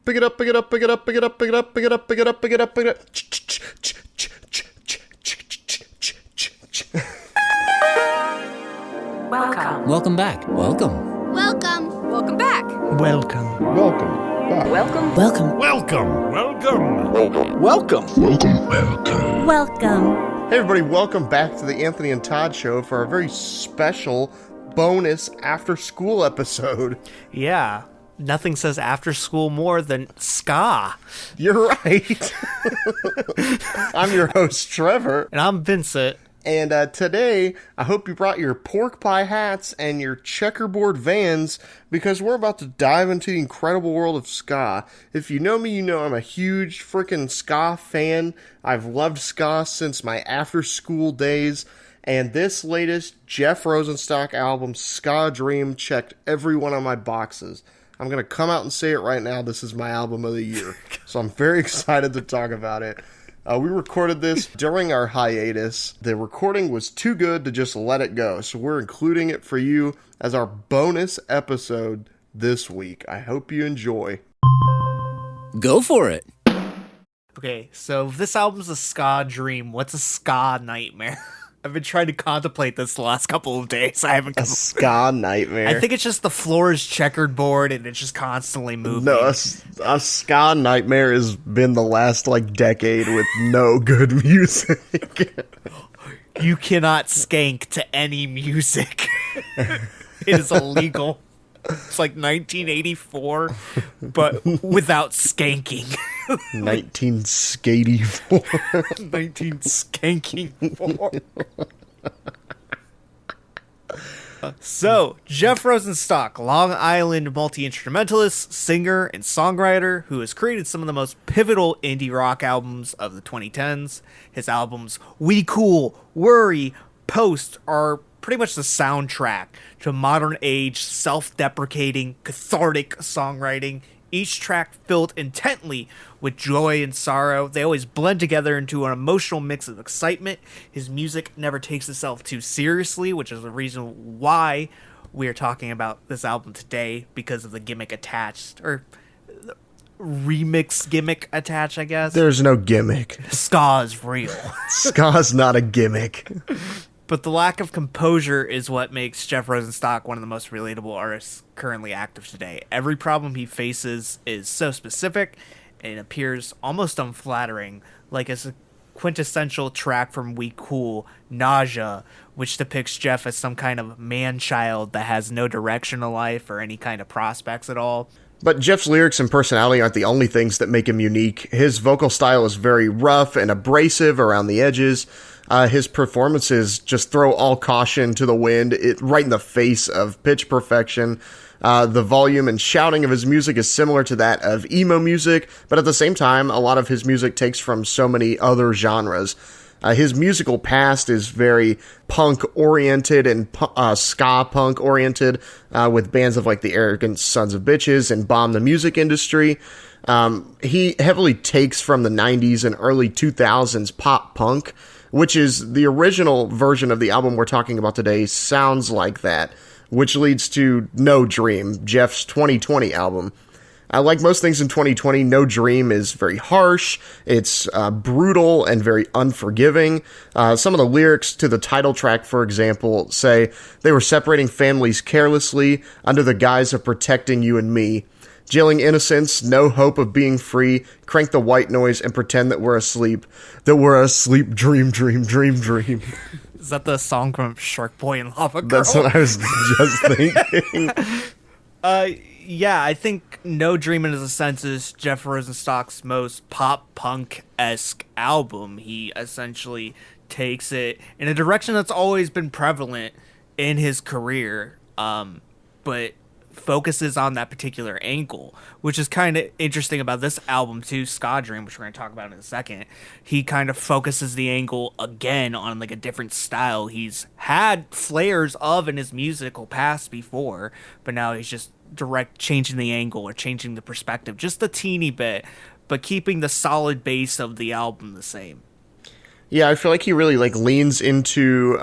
Pick it up, pick it up, pick it up, pick it up, pick it up, pick it up, pick it up, pick it up, pick it up. Welcome. Welcome back. Welcome. Welcome. Welcome back. Welcome. Welcome back. Welcome. Welcome. Welcome. Welcome. Welcome. Hey everybody, welcome back to the Anthony and Todd Show for a very special bonus after school episode. Yeah, nothing says after school more than ska. You're right. I'm your host, Trevor. And I'm Vincent. And today, I hope you brought your pork pie hats and your checkerboard vans, because we're about to dive into the incredible world of ska. If you know me, you know I'm a huge freaking ska fan. I've loved ska since my after-school days, and this latest Jeff Rosenstock album, SKA DREAM, checked every one of my boxes. I'm going to come out and say it right now, this is my album of the year. So I'm very excited to talk about it. We recorded this during our hiatus. The recording was too good to just let it go, so we're including it for you as our bonus episode this week. I hope you enjoy. Go for it. Okay, so if this album's a ska dream, what's a ska nightmare? I've been trying to contemplate this the last couple of days. I haven't A ska nightmare. I think it's just the floor is checkered board and it's just constantly moving. No, a ska nightmare has been the last, decade with no good music. You cannot skank to any music. It is illegal. It's like 1984, but without skanking. 1984. 19 skanking 4. So, Jeff Rosenstock, Long Island multi-instrumentalist, singer, and songwriter who has created some of the most pivotal indie rock albums of the 2010s. His albums We Cool, Worry, Post are pretty much the soundtrack to modern age, self-deprecating, cathartic songwriting. Each track filled intently with joy and sorrow. They always blend together into an emotional mix of excitement. His music never takes itself too seriously, which is the reason why we are talking about this album today, because of the gimmick attached, or remix gimmick attached, I guess. There's no gimmick. Ska is real. Ska's not a gimmick. But the lack of composure is what makes Jeff Rosenstock one of the most relatable artists currently active today. Every problem he faces is so specific, and it appears almost unflattering, like as a quintessential track from We Cool, Nausea, which depicts Jeff as some kind of man-child that has no direction in life or any kind of prospects at all. But Jeff's lyrics and personality aren't the only things that make him unique. His vocal style is very rough and abrasive around the edges. His performances just throw all caution to the wind, right in the face of pitch perfection. The volume and shouting of his music is similar to that of emo music, but at the same time, a lot of his music takes from so many other genres. His musical past is very punk-oriented and ska-punk-oriented, with bands of like the Arrogant Sons of Bitches and Bomb the Music Industry. He heavily takes from the 90s and early 2000s pop-punk, which is the original version of the album we're talking about today, sounds like that, which leads to No Dream, Jeff's 2020 album. Like most things in 2020, No Dream is very harsh, it's brutal and very unforgiving. Some of the lyrics to the title track, for example, say, "They were separating families carelessly under the guise of protecting you and me. Jailing innocence, no hope of being free, crank the white noise and pretend that we're asleep. That we're asleep, dream, dream, dream, dream." Is that the song from Shark Boy and Lava Girl? That's what I was just thinking. Yeah, I think No Dream in a sense is Jeff Rosenstock's most pop-punk-esque album. He essentially takes it in a direction that's always been prevalent in his career, but focuses on that particular angle, which is kind of interesting about this album too, SKA DREAM, which we're going to talk about in a second. He kind of focuses the angle again on like a different style he's had flares of in his musical past before, but now he's just changing the angle or changing the perspective just a teeny bit, but keeping the solid base of the album the same. Yeah, I feel like he really leans into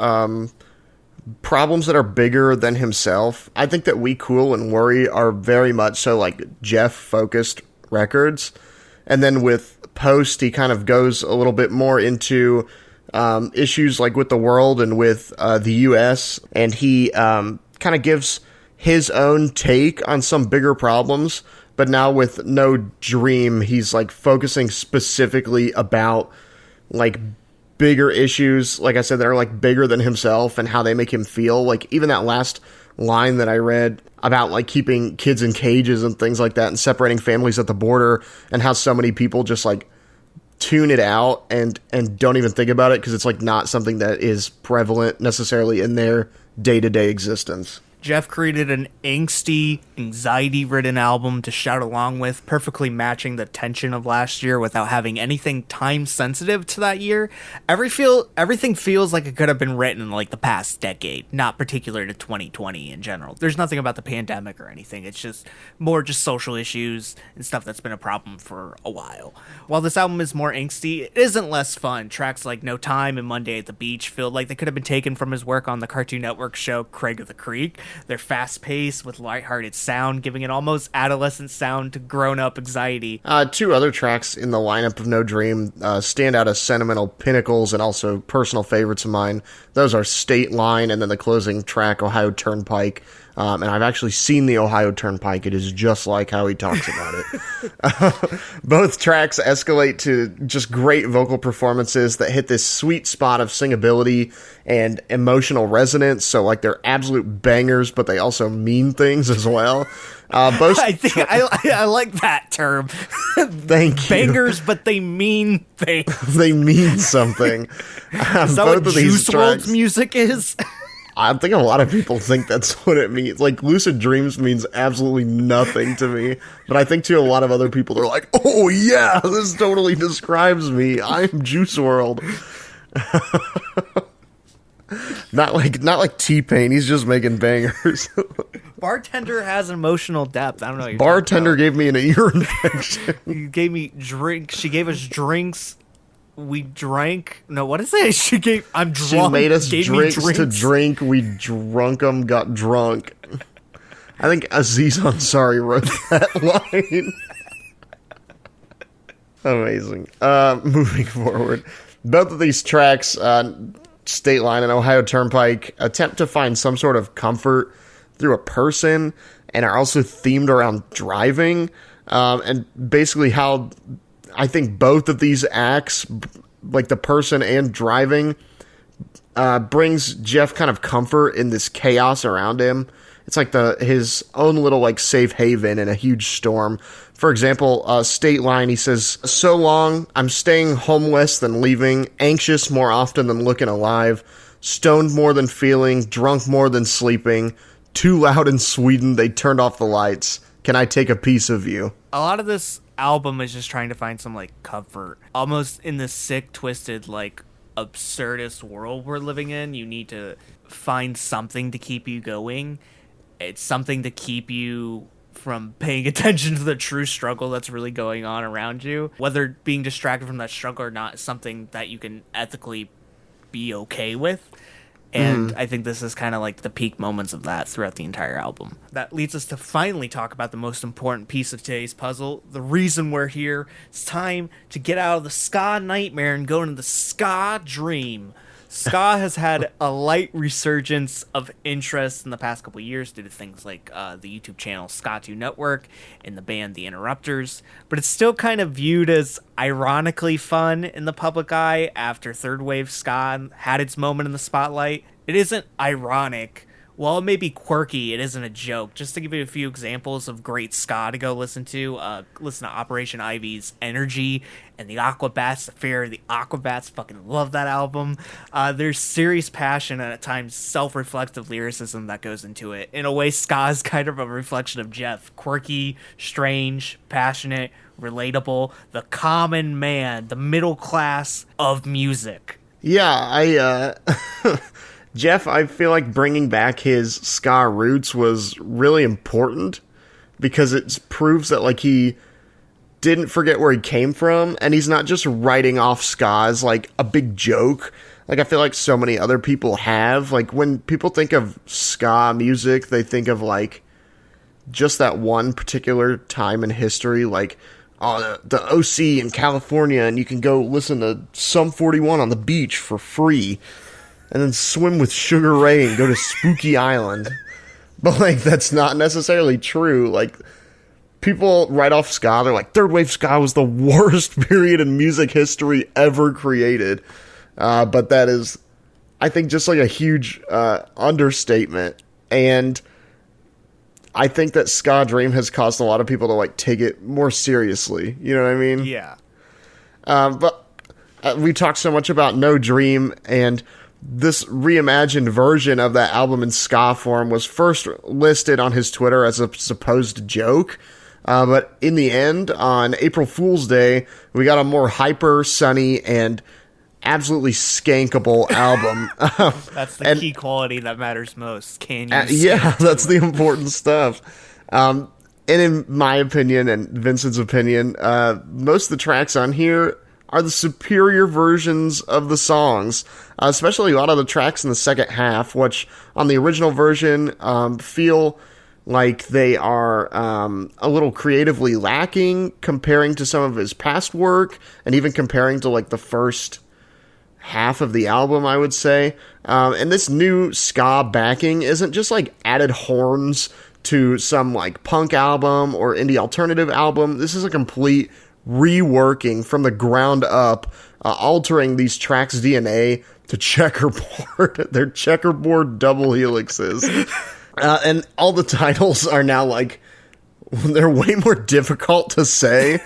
problems that are bigger than himself. I think that We Cool and Worry are very much so Jeff focused records. And then with Post, he kind of goes a little bit more into issues like with the world and with the U.S. And he kind of gives his own take on some bigger problems. But now with No Dream, he's like focusing specifically about like bigger issues, like I said, that are like bigger than himself and how they make him feel. Like even that last line that I read about like keeping kids in cages and things like that and separating families at the border, and how so many people just like tune it out and don't even think about it because it's like not something that is prevalent necessarily in their day-to-day existence. Jeff created an angsty, anxiety-ridden album to shout along with, perfectly matching the tension of last year without having anything time-sensitive to that year. Everything feels like it could have been written in like the past decade, not particular to 2020 in general. There's nothing about the pandemic or anything. It's just more just social issues and stuff that's been a problem for a while. While this album is more angsty, it isn't less fun. Tracks like No Time and Monday at the Beach feel like they could have been taken from his work on the Cartoon Network show Craig of the Creek. They're fast-paced with lighthearted sound, giving an almost adolescent sound to grown-up anxiety. Two other tracks in the lineup of No Dream stand out as sentimental pinnacles and also personal favorites of mine. Those are State Line and then the closing track, Ohio Turnpike. And I've actually seen the Ohio Turnpike. It is just like how he talks about it. Both tracks escalate to just great vocal performances that hit this sweet spot of singability and emotional resonance. So, like, they're absolute bangers, but they also mean things as well. I like that term. Thank you. Bangers, but they mean things. They mean something. Is that what Juice WRLD's music is? I think a lot of people think that's what it means. Like, Lucid Dreams means absolutely nothing to me. But I think to a lot of other people, they're like, oh yeah, this totally describes me. I'm Juice WRLD. Not like T-Pain. He's just making bangers. Bartender has emotional depth. I don't know what you're Bartender gave me an ear infection. You gave me drinks. She gave us drinks. We drank. No, what is it? She gave. I'm drunk. She made us drinks to drink. We drunk them. Got drunk. I think Aziz Ansari wrote that line. Amazing. Moving forward, both of these tracks, State Line and Ohio Turnpike, attempt to find some sort of comfort through a person, and are also themed around driving, and basically how I think both of these acts, like the person and driving, brings Jeff kind of comfort in this chaos around him. It's like his own little like safe haven in a huge storm. For example, State Line, he says, "So long, I'm staying home less than leaving, anxious more often than looking alive, stoned more than feeling, drunk more than sleeping, too loud in Sweden, they turned off the lights. Can I take a piece of you?" A lot of this album is just trying to find some like comfort, almost in this sick, twisted, like absurdist world we're living in. You need to find something to keep you going. It's something to keep you from paying attention to the true struggle that's really going on around you. Whether being distracted from that struggle or not is something that you can ethically be okay with. And I think this is kind of like the peak moments of that throughout the entire album. That leads us to finally talk about the most important piece of today's puzzle, the reason we're here. It's time to get out of the ska nightmare and go into the ska dream. Ska has had a light resurgence of interest in the past couple of years due to things like the YouTube channel Ska 2 Network and the band The Interrupters, but it's still kind of viewed as ironically fun in the public eye after third wave ska had its moment in the spotlight. It isn't ironic. While it may be quirky, it isn't a joke. Just to give you a few examples of great ska to go listen to Operation Ivy's Energy and the Aquabats, the Fear of the Aquabats. Fucking love that album. There's serious passion and at times self-reflective lyricism that goes into it. In a way, ska is kind of a reflection of Jeff. Quirky, strange, passionate, relatable, the common man, the middle class of music. Yeah, Jeff, I feel like bringing back his ska roots was really important because it proves that like he didn't forget where he came from, and he's not just writing off ska as like a big joke. Like I feel like so many other people have. Like when people think of ska music, they think of like just that one particular time in history, like the OC in California, and you can go listen to Sum 41 on the beach for free, and then swim with Sugar Ray and go to Spooky Island. But, like, that's not necessarily true. Like, people write off ska, they're like, third wave ska was the worst period in music history ever created. But that is, I think, just like a huge understatement. And I think that Ska Dream has caused a lot of people to, like, take it more seriously. You know what I mean? Yeah. But we talked so much about No Dream, and this reimagined version of that album in ska form was first listed on his Twitter as a supposed joke. But in the end, on April Fool's Day, we got a more hyper, sunny, and absolutely skankable album. That's the key quality that matters most. Can you yeah, that's the important stuff. And in my opinion, and Vincent's opinion, most of the tracks on here are the superior versions of the songs, especially a lot of the tracks in the second half, which on the original version feel like they are a little creatively lacking comparing to some of his past work, and even comparing to like the first half of the album, I would say. And this new ska backing isn't just like added horns to some like punk album or indie alternative album. This is a complete reworking from the ground up, altering these tracks' DNA to checkerboard. They're checkerboard double helixes. And all the titles are now like, they're way more difficult to say,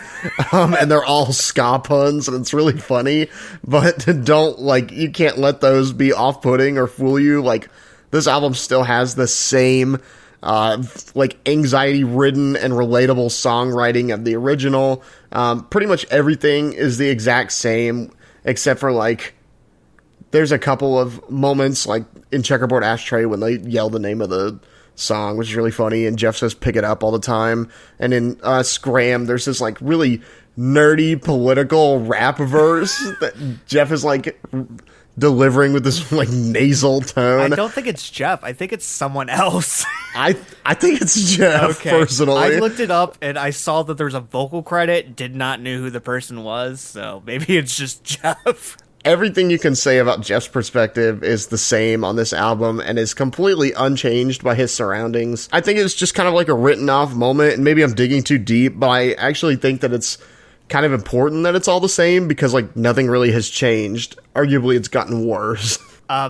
and they're all ska puns, and it's really funny, but you can't let those be off-putting or fool you. Like, this album still has the same, like, anxiety-ridden and relatable songwriting of the original. Pretty much everything is the exact same, except for, like, there's a couple of moments, like, in Checkerboard Ashtray when they yell the name of the song, which is really funny, and Jeff says pick it up all the time. And in Scram, there's this like really nerdy political rap verse that Jeff is like delivering with this like nasal tone. I don't think it's Jeff. I think it's someone else. I think it's Jeff, personally. I looked it up and I saw that there's a vocal credit, did not know who the person was, so maybe it's just Jeff. Everything you can say about Jeff's perspective is the same on this album and is completely unchanged by his surroundings. I think it's just kind of like a written off moment, and maybe I'm digging too deep, but I actually think that it's kind of important that it's all the same because like nothing really has changed. Arguably, it's gotten worse.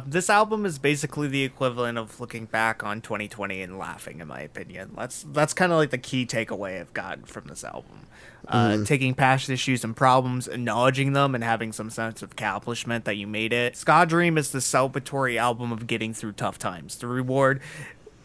This album is basically the equivalent of looking back on 2020 and laughing, in my opinion. That's kind of like the key takeaway I've gotten from this album. Taking past issues and problems, acknowledging them, and having some sense of accomplishment that you made it. Ska Dream is the celebratory album of getting through tough times. The reward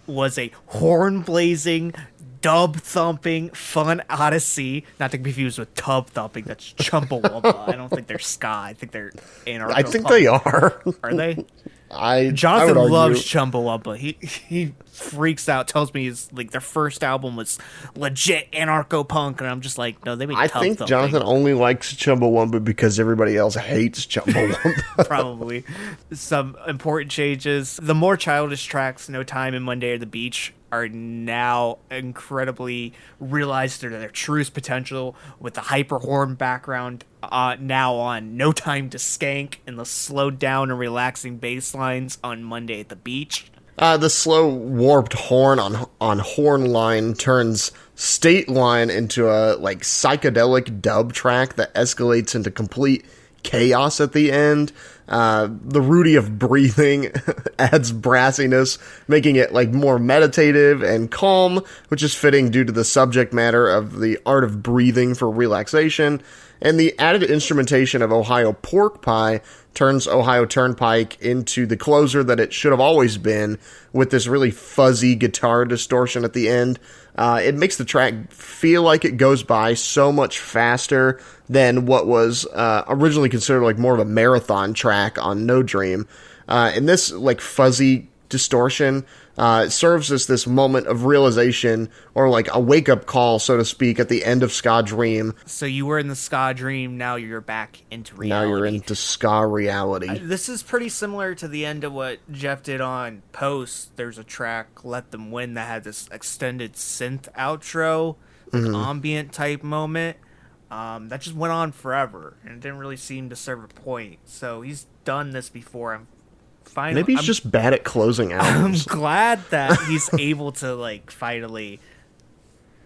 was a horn-blazing, dub-thumping, fun odyssey. Not to be confused with tub-thumping, that's Chumbawamba. I don't think they're ska. I think they're anarcho-punk. I think they are. Are they? I Jonathan would loves argue. Chumbawamba. He freaks out, tells me his like their first album was legit anarcho punk, and I'm just like, no, they made I tub think thumping. Jonathan only likes Chumbawamba because everybody else hates Chumbawamba. Probably. Some important changes. The more childish tracks, No Time and Monday at the Beach, are now incredibly realized their truest potential, with the hyper horn background now on No Time to Skank and the slowed down and relaxing bass lines on Monday at the Beach. The slow warped horn on Horn Line turns State Line into a like psychedelic dub track that escalates into complete chaos at the end. The Rudy of Breathing adds brassiness, making it like more meditative and calm, which is fitting due to the subject matter of the art of breathing for relaxation. And the added instrumentation of Ohio Pork Pie turns Ohio Turnpike into the closer that it should have always been, with this really fuzzy guitar distortion at the end. It makes the track feel like it goes by so much faster than what was originally considered like more of a marathon track on No Dream. And this like fuzzy distortion serves as this moment of realization, or like a wake-up call, so to speak, at the end of Ska Dream. So you were in the Ska Dream, now you're back into reality. Now you're into ska reality. This is pretty similar to the end of what Jeff did on Post. There's a track, Let Them Win, that had this extended synth outro, like ambient type moment. that just went on forever, and it didn't really seem to serve a point. So he's done this before. I'm fine. Maybe he's just bad at closing I'm albums. glad that he's able to like finally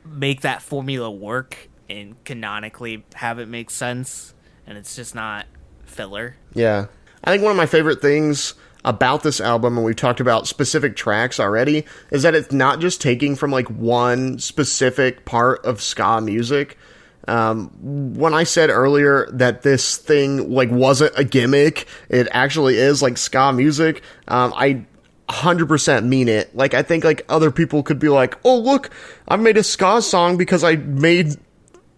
make that formula work and canonically have it make sense, and it's just not filler. Yeah. I think one of my favorite things about this album, and we've talked about specific tracks already, is that it's not just taking from like one specific part of ska music. When I said earlier that this thing like wasn't a gimmick, it actually is like ska music. I 100% mean it. Like, I think like other people could be like, oh look, I made a ska song because I made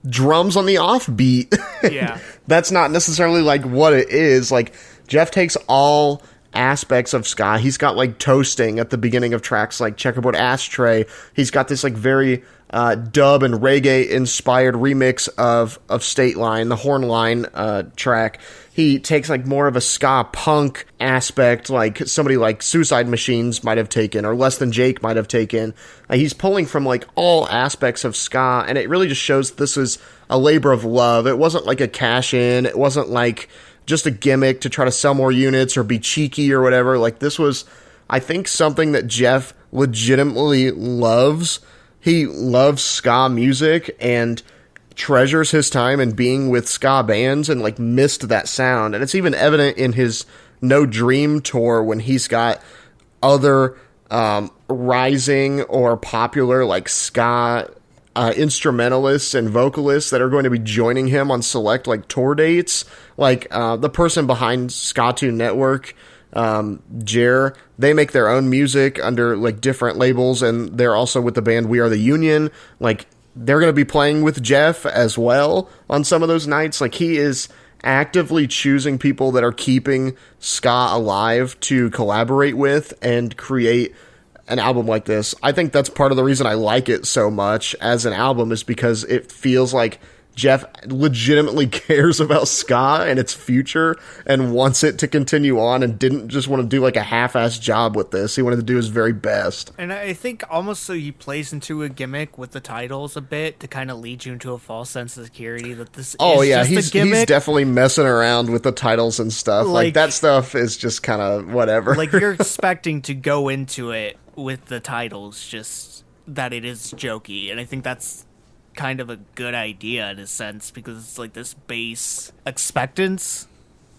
drums on the offbeat. Yeah. That's not necessarily like what it is. Like, Jeff takes all aspects of ska. He's got like toasting at the beginning of tracks like Checkerboard Ashtray. He's got this like very dub and reggae inspired remix of State Line, the horn line track. He takes like more of a ska punk aspect, like somebody like Suicide Machines might have taken, or Less Than Jake might have taken. He's pulling from like all aspects of ska, and it really just shows this is a labor of love. It wasn't like a cash in. It wasn't like just a gimmick to try to sell more units or be cheeky or whatever. Like, this was, I think, something that Jeff legitimately loves. He loves ska music and treasures his time in being with ska bands, and like missed that sound. And it's even evident in his No Dream tour when he's got other rising or popular like ska instrumentalists and vocalists that are going to be joining him on select like tour dates. Like the person behind Ska Tune Network, Jer, they make their own music under like different labels, and they're also with the band We Are the Union. Like, they're going to be playing with Jeff as well on some of those nights. Like, he is actively choosing people that are keeping ska alive to collaborate with and create an album like this. I think that's part of the reason I like it so much as an album, is because it feels like Jeff legitimately cares about ska and its future and wants it to continue on, and didn't just want to do like a half-assed job with this. He wanted to do his very best. And I think almost so he plays into a gimmick with the titles a bit to kind of lead you into a false sense of security that this is just a gimmick. He's definitely messing around with the titles and stuff. Like that stuff is just kind of whatever. Like, you're expecting to go into it with the titles, just that it is jokey. And I think that's kind of a good idea in a sense, because it's like this base expectance,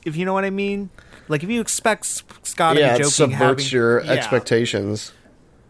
if you know what I mean. Like, if you expect Scott to be joking, it subverts your expectations,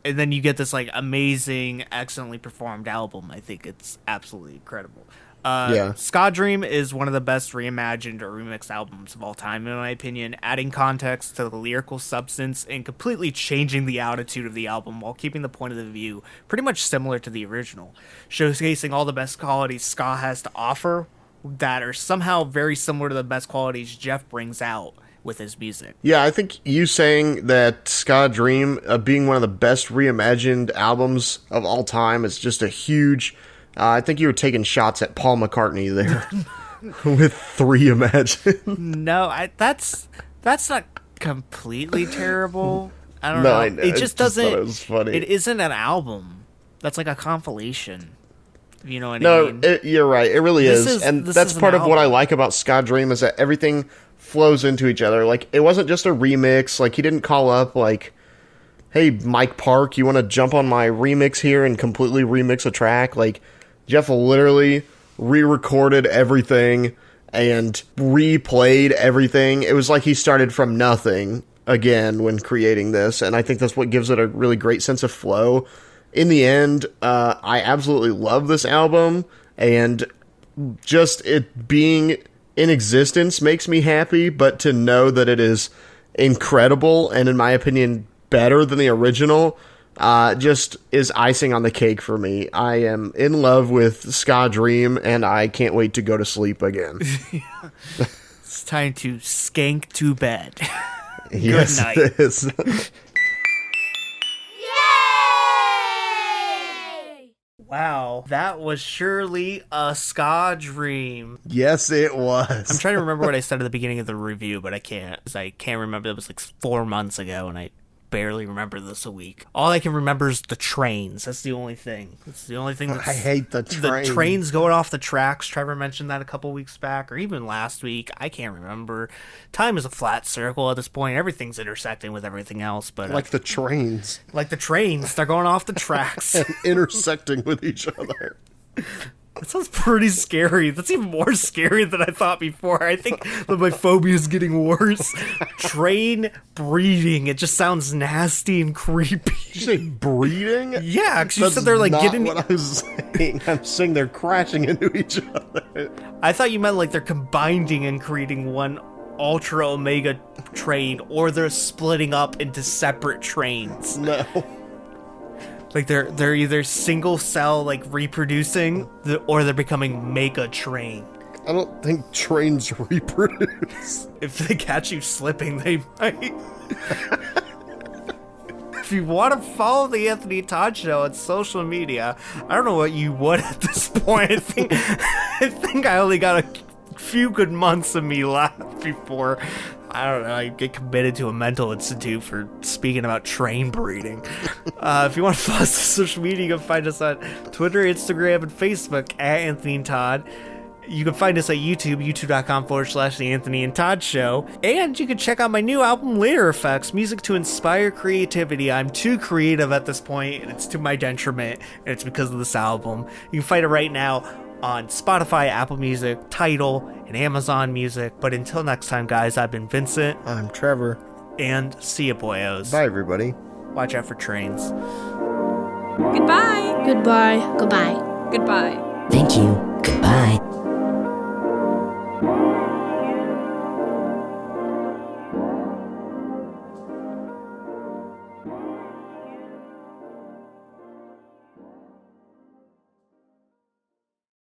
and then you get this like amazing, excellently performed album. I think it's absolutely incredible. SKA Dream is one of the best reimagined or remixed albums of all time, in my opinion, adding context to the lyrical substance and completely changing the attitude of the album while keeping the point of the view pretty much similar to the original, showcasing all the best qualities ska has to offer that are somehow very similar to the best qualities Jeff brings out with his music. Yeah, I think you saying that SKA Dream being one of the best reimagined albums of all time is just a huge... I think you were taking shots at Paul McCartney there with 3 Imagine. No, that's not completely terrible. I don't know. It just doesn't. It was funny. It isn't an album. That's like a compilation. You know what I mean? No, you're right. It really is. And that's part of what I like about SKA Dream, is that everything flows into each other. Like, it wasn't just a remix. Like, he didn't call up like, hey, Mike Park, you want to jump on my remix here and completely remix a track? Like, Jeff literally re-recorded everything and replayed everything. It was like he started from nothing again when creating this, and I think that's what gives it a really great sense of flow. In the end, I absolutely love this album, and just it being in existence makes me happy, but to know that it is incredible and, in my opinion, better than the original just is icing on the cake for me. I am in love with SKA Dream, and I can't wait to go to sleep again. It's time to skank to bed. Yes, Good night. It is. Wow, that was surely a SKA Dream. Yes, it was. I'm trying to remember what I said at the beginning of the review, but I can't. 'Cause I can't remember. It was like 4 months ago, and I barely remember this a week. All I can remember is the trains. That's the only thing. That's the only thing. I hate the train. The trains going off the tracks. Trevor mentioned that a couple weeks back, or even last week. I can't remember. Time is a flat circle at this point. Everything's intersecting with everything else. But like the trains. Like the trains. They're going off the tracks. And intersecting with each other. That sounds pretty scary. That's even more scary than I thought before. I think that my phobia is getting worse. Train breeding. It just sounds nasty and creepy. Did you say breeding? Yeah, because you said they're like not getting. What I was saying. I'm saying they're crashing into each other. I thought you meant like they're combining and creating one ultra omega train, or they're splitting up into separate trains. No. Like they're either single cell like reproducing, or they're becoming mega train. I don't think trains reproduce. If they catch you slipping, they might. If you want to follow the Anthony Todd Show on social media, I don't know what you would at this point. I think I only got a few good months of me left before, I don't know, I get committed to a mental institute for speaking about train breeding. If you want to follow us on social media, you can find us on Twitter, Instagram, and Facebook at Anthony and Todd. You can find us at YouTube, youtube.com/The Anthony and Todd Show. And you can check out my new album, Later Effects, music to inspire creativity. I'm too creative at this point, and it's to my detriment, and it's because of this album. You can find it right now on Spotify, Apple Music, Tidal, and Amazon Music. But until next time, guys, I've been Vincent. I'm Trevor. And see ya, boyos. Bye, everybody. Watch out for trains. Goodbye. Goodbye. Goodbye. Goodbye. Thank you. Goodbye.